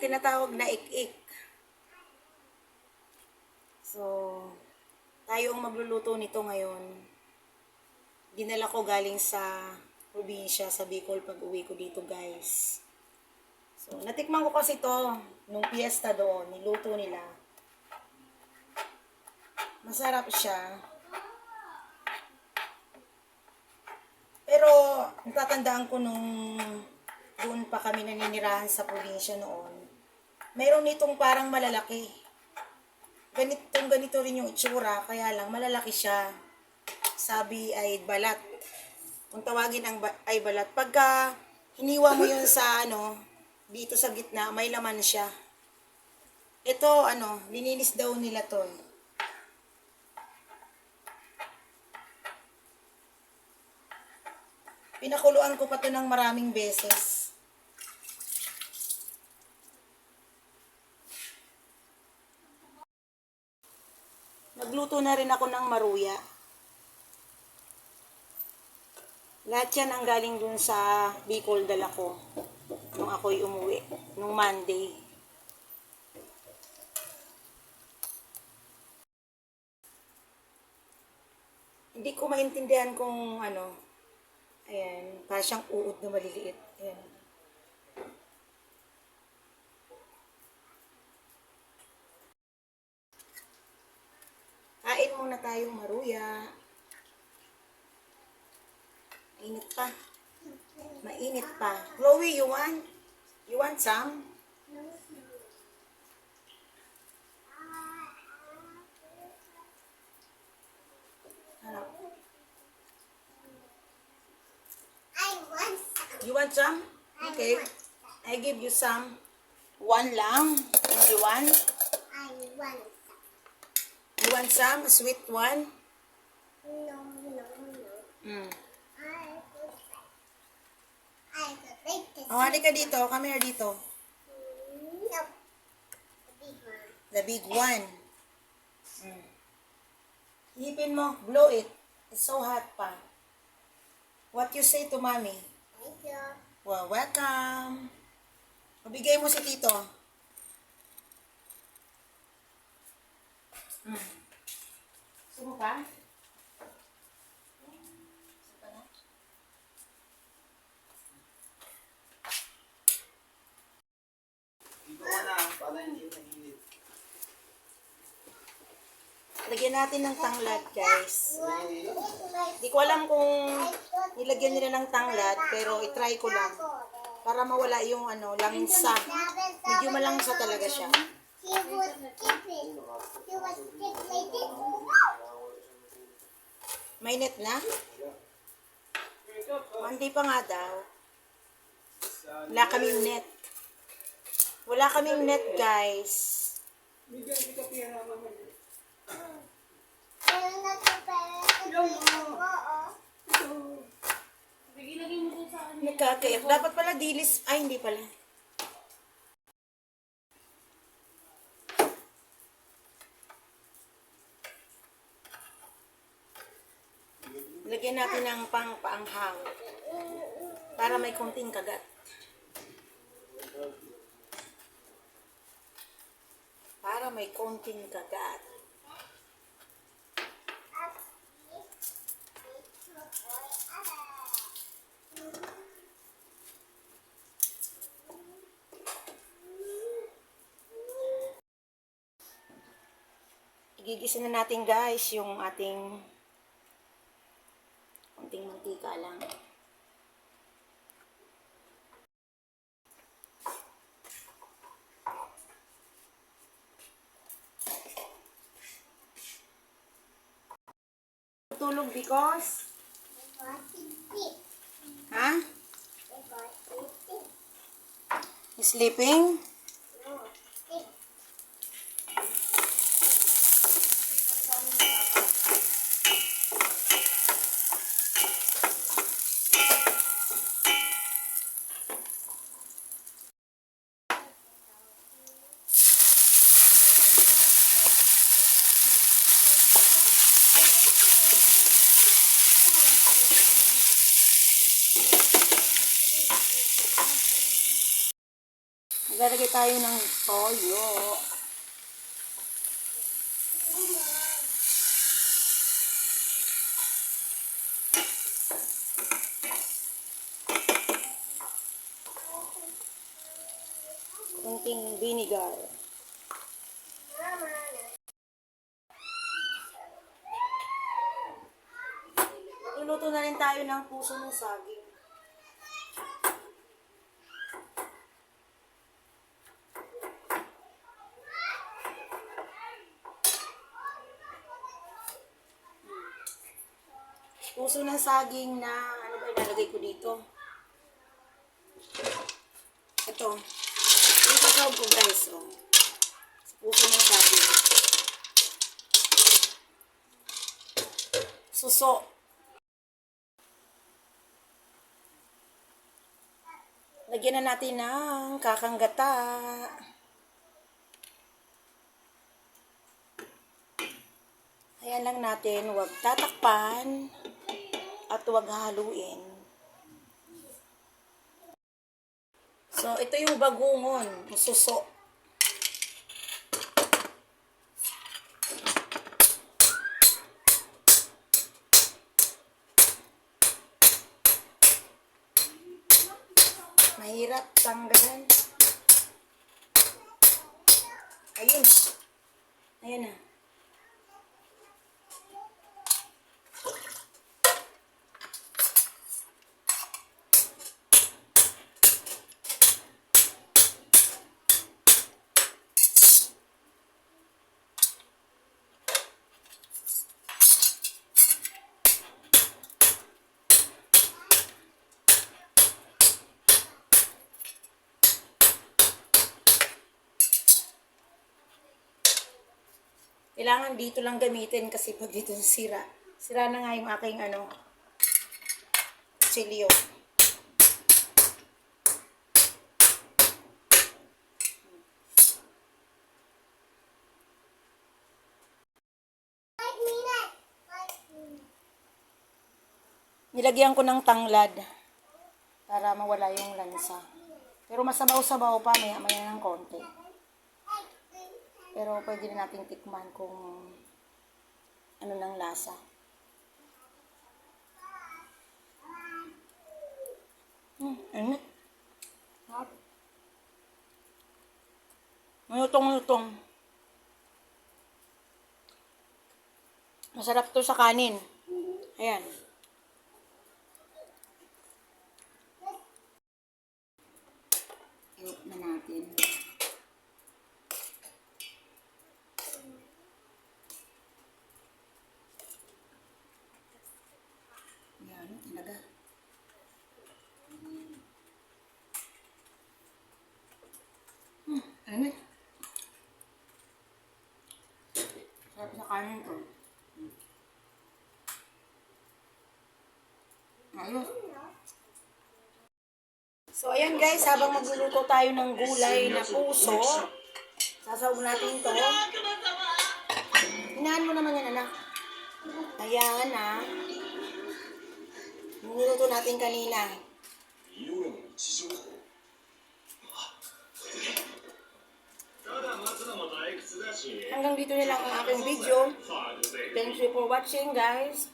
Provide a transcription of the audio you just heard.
tinatawag na ik-ik. So, tayo ang magluluto nito ngayon. Dinala ko galing sa probinsya, sa Bicol pag uwi ko dito, guys. So, natikman ko kasi to nung piyesta doon, niluto nila. Masarap siya. Pero, natatandaan ko nung doon pa kami naninirahan sa probinsya noon. Mayroon nitong parang malalaki. Ganito rin yung itsura, kaya lang malalaki siya. Sabi ay balat. Kung tawagin ay balat. Pagka hiniwa mo yun sa dito sa gitna, may laman siya. Ito lininis daw nila to. Pinakuluan ko pa to ng maraming beses. Nagluto na rin ako ng maruya. Lahat yan ang galing dun sa Bicol, dala ko nung ako'y umuwi, nung Monday. Hindi ko maintindihan kung ayan, parang siyang uod na maliliit. Ayan. Kain muna tayong maruya. Mainit pa. Mainit pa. Chloe, you want? You want some? Ano? You want some? Okay. I give you some. One lang. Only one. I want some. You want some? A sweet one? No. I could make this. Oh, halika dito. Come here dito. No. The big one. The big one. Hipin mo. Blow it. It's so hot pa. What you say to mommy? Thank you. Well, welcome. Mabigay mo si tito. Gusto mo pa? Dito ka na, para hindi mainit. Lagyan natin ng tanglad, guys. Di ko alam kung nilagyan nila ng tanglad, pero itry ko lang. Para mawala yung langsa. Medyo malangsa talaga siya. He was skipping. He was skipping like this. May net na? Hindi pa nga daw. Wala kaming net. Wala kaming net, guys. Nagkakayak. Dapat pala dilis. Ay, hindi pala. Lagyan natin ng paanghang para may konting kagat. Para may konting kagat. Igigisa na natin, guys, yung ating konting mantika lang. Tulog because? Ha? Sleeping? Maglalagay tayo ng toyo. Kunting vinegar. Luluto na rin tayo ng puso ng saging. Puso ng saging na, ano ba ilalagay ko dito? Ito. Yung kakao ko guys, oh. Puso ng saging. Suso. Lagyan na natin ng kakanggata. Ayan lang natin, huwag tatakpan at huwag haluin. So, ito yung bagungon, suso. Mahirap tanggalan. Ayun. Ayun na. Kailangan dito lang gamitin kasi pag dito sira. Sira na nga yung aking chilio. Nilagyan ko ng tanglad para mawala yung lansa. Pero masabaw-sabaw pa, maya ng konti. Pero pwede na nating tikman kung ano ng lasa. Ano? Malutong-lutong. Masarap to sa kanin. Ayan. Iwag na natin. Yan, talaga. Ano? Sarap sa kanin to. Ayos. So, ayan guys, habang magluluto tayo ng gulay na puso, sasawag natin to. Hinahan mo naman yan, anak. Ayan, niluluto natin kanina. Hanggang dito na lang ang aking video. Thank you for watching, guys.